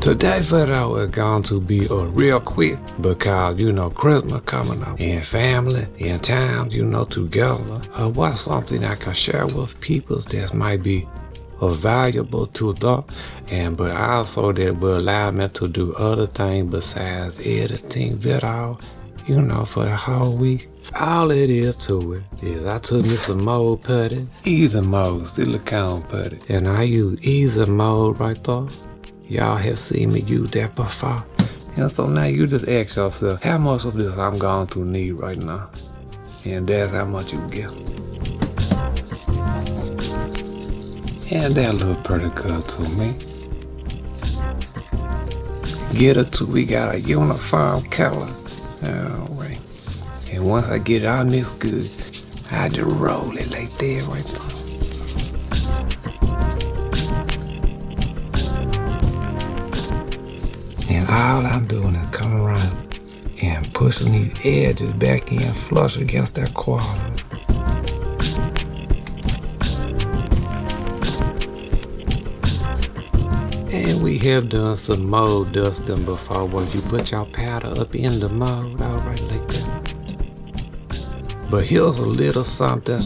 Today's video is going to be a real quick because Christmas coming up and family and time together. What's something I can share with people that might be valuable to them, but also that will allow me to do other things besides editing video for the whole week. All it is to it is I took me some mold putty, easy mold, silicone putty, and I use easy mold right there. Y'all have seen me use that before. And so now you just ask yourself, how much of this I'm going to need right now? And that's how much you get. And that look pretty good to me. Get it till we got a uniform color. Alright. And once I get it all mixed good, I just roll it like that right there. And all I'm doing is coming around and pushing these edges back in flush against that quarter. And we have done some mold dusting before where you put your powder up in the mold, alright, like that. But here's a little something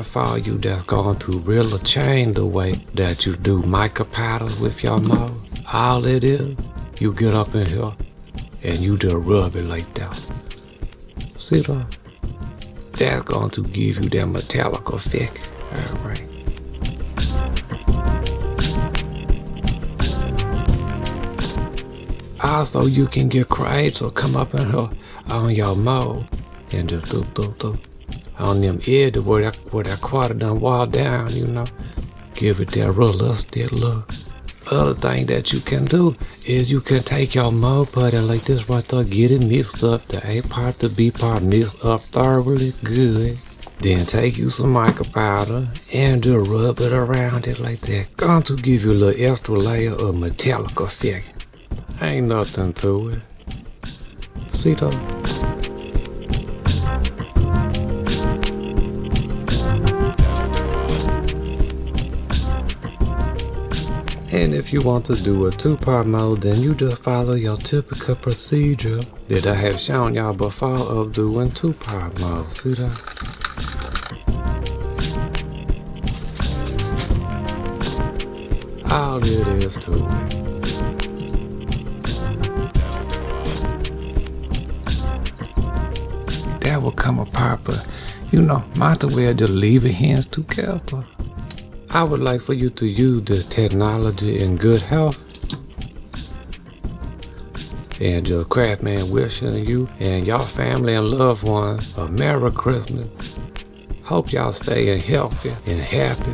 for you that's going to really change the way that you do mica powders with your mold. All it is, you get up in here and you just rub it like that. See that? That's going to give you that metallic effect. Alright. Also, you can get creative, so come up in here on your mold and just do on them edges where that quarter done wall down, give it that realistic look. Other thing that you can do is you can take your mold putty like this right there, get it mixed up, the A part, the B part mixed up thoroughly good. Then take you some mica powder and just rub it around it like that. Going to give you a little extra layer of metallic effect. Ain't nothing to it. See though? And if you want to do a two-part mold, then you just follow your typical procedure that I have shown y'all before of doing two-part mold. See that? All it is to it. That will come apart, but might as well just leave your hands together. I would like for you to use this technology in good health. And just Craftman wishing you and your family and loved ones a Merry Christmas. Hope y'all staying healthy and happy.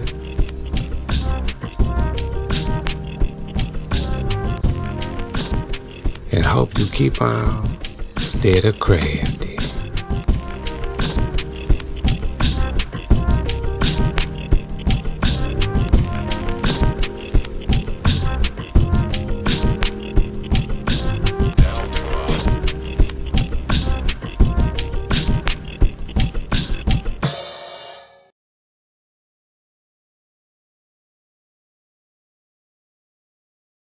And hope you keep on steady crafting.